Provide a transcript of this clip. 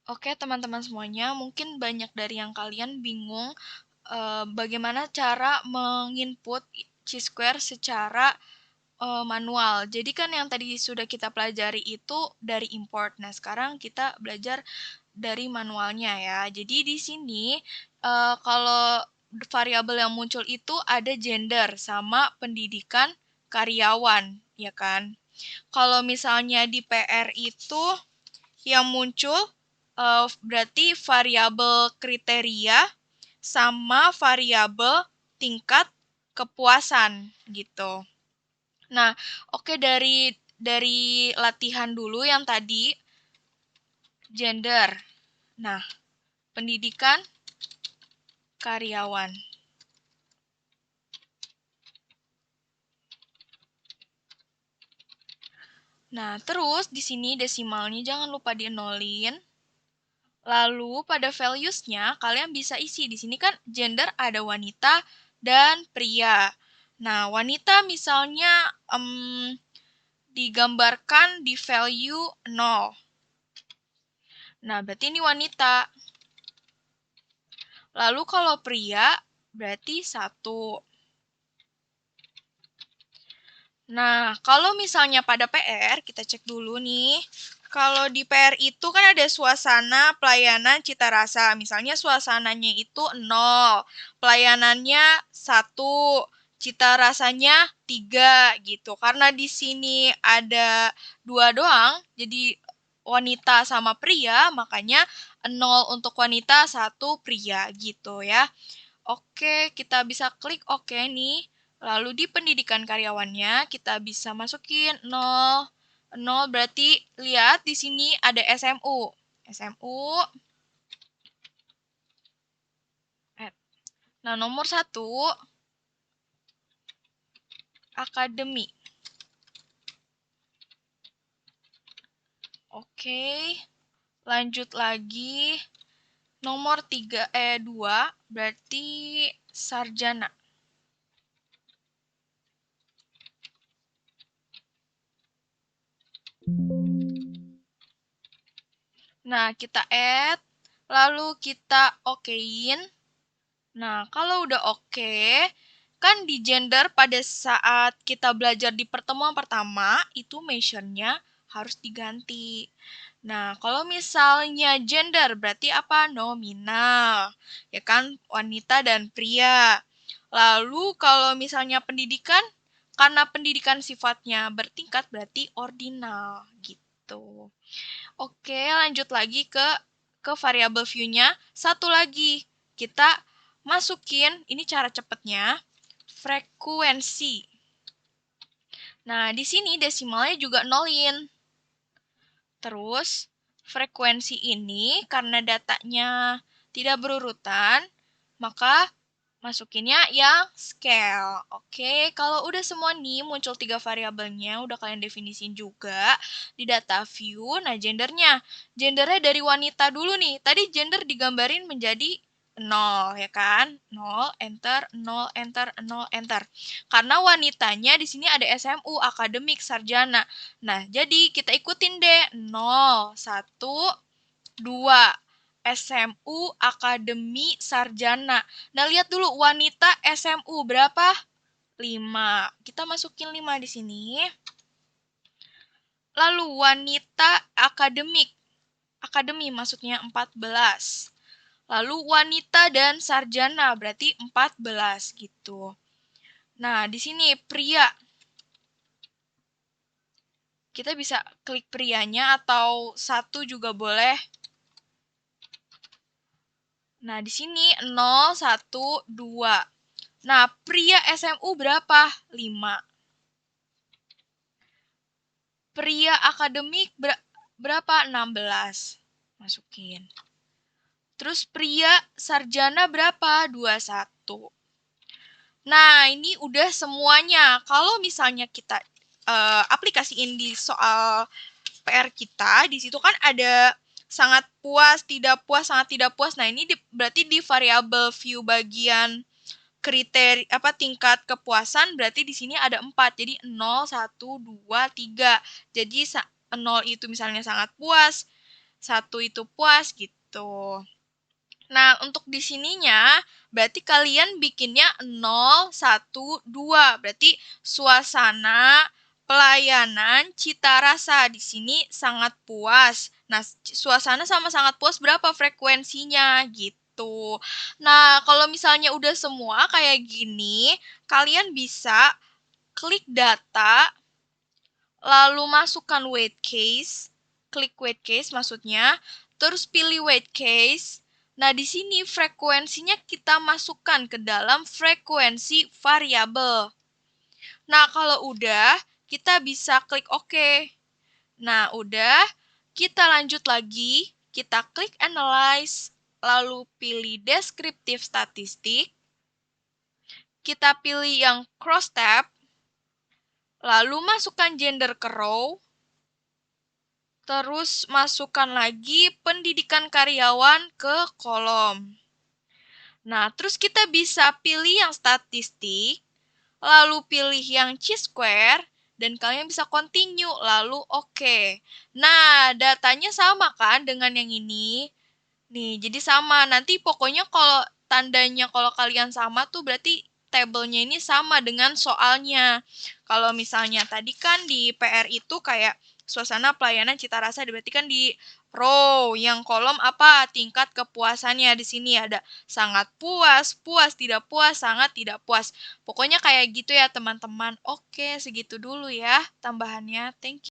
Oke, teman-teman semuanya, mungkin banyak dari yang kalian bingung bagaimana cara menginput Chi-square secara manual. Jadi kan yang tadi sudah kita pelajari itu dari import. Nah, sekarang kita belajar dari manualnya ya. Jadi di sini kalau variabel yang muncul itu ada gender sama pendidikan karyawan, ya kan? Kalau misalnya di PR itu yang muncul berarti variabel kriteria sama variabel tingkat kepuasan gitu. Nah, oke, dari latihan dulu yang tadi gender. Nah, pendidikan karyawan. Nah, terus di sini desimalnya jangan lupa dienolin. Lalu pada values-nya kalian bisa isi. Di sini kan gender ada wanita dan pria. Nah, wanita misalnya digambarkan di value 0. Nah, berarti ini wanita. Lalu kalau pria berarti 1. Nah, kalau misalnya pada PR, kita cek dulu nih. Kalau di PR itu kan ada suasana, pelayanan, cita rasa. Misalnya suasananya itu 0, pelayanannya 1, cita rasanya 3 gitu. Karena di sini ada 2 doang, jadi wanita sama pria, makanya 0 untuk wanita, 1 pria gitu ya. Oke, kita bisa klik oke nih. Lalu di pendidikan karyawannya kita bisa masukin 0. 0 berarti lihat di sini ada SMU. SMU. Nah, nomor 1 akademi. Oke. Lanjut lagi. Nomor 2 berarti sarjana. Nah, kita add, lalu kita okein. Nah, kalau udah oke, kan di gender pada saat kita belajar di pertemuan pertama, itu mentionnya harus diganti. Nah, kalau misalnya gender, berarti apa? Nominal. Ya kan, wanita dan pria. Lalu kalau misalnya pendidikan, karena pendidikan sifatnya bertingkat, berarti ordinal. Gitu. Oke, lanjut lagi ke variabel view-nya. Satu lagi, kita masukin, ini cara cepatnya, frekuensi. Nah, di sini desimalnya juga nolin. Terus, frekuensi ini karena datanya tidak berurutan, maka masukinnya yang scale. Oke, kalau udah semua nih muncul 3 variabelnya, udah kalian definisiin juga di data view. Nah, gendernya. Gendernya dari wanita dulu nih. Tadi gender digambarin menjadi 0, ya kan? 0, enter, 0, enter, 0, enter. Karena wanitanya di sini ada SMU, akademik, sarjana. Nah, jadi kita ikutin deh. 0, 1, 2. SMU, akademi, sarjana. Nah, lihat dulu wanita SMU berapa? 5. Kita masukin 5 di sini. Lalu wanita akademik. Akademi maksudnya 14. Lalu wanita dan sarjana berarti 14 gitu. Nah, di sini pria. Kita bisa klik prianya atau 1 juga boleh. Nah, di sini 0, 1, 2. Nah, pria SMU berapa? 5. Pria akademik berapa? 16. Masukin. Terus pria sarjana berapa? 21. Nah, ini udah semuanya. Kalau misalnya kita aplikasiin di soal PR kita, di situ kan ada sangat puas, tidak puas, sangat tidak puas. Nah, ini berarti di variabel view bagian kriteria tingkat kepuasan berarti di sini ada 4. Jadi 0, 1, 2, 3. Jadi 0 itu misalnya sangat puas, 1 itu puas gitu. Nah, untuk di sininya berarti kalian bikinnya 0, 1, 2. Berarti suasana, pelayanan, cita rasa di sini sangat puas. Nah, suasana sama sangat puas berapa frekuensinya gitu. Nah, kalau misalnya udah semua kayak gini, kalian bisa klik data, lalu masukkan weight case, klik weight case maksudnya, terus pilih weight case. Nah, di sini frekuensinya kita masukkan ke dalam frekuensi variabel. Nah, kalau udah, kita bisa klik OK. Nah, udah, kita lanjut lagi, kita klik analyze, lalu pilih descriptive statistik, kita pilih yang cross tab, lalu masukkan gender ke row, terus masukkan lagi pendidikan karyawan ke kolom. Nah, terus kita bisa pilih yang statistik, lalu pilih yang chi-square, dan kalian bisa continue, lalu oke. Nah, datanya sama kan dengan yang ini? Nih, jadi sama. Nanti pokoknya kalau tandanya kalau kalian sama tuh berarti tabelnya ini sama dengan soalnya. Kalau misalnya tadi kan di PR itu kayak suasana pelayanan cita rasa, berarti kan di row yang kolom apa? Tingkat kepuasannya. Di sini ada sangat puas, puas, tidak puas, sangat tidak puas. Pokoknya kayak gitu ya teman-teman. Oke, segitu dulu ya tambahannya. Thank you.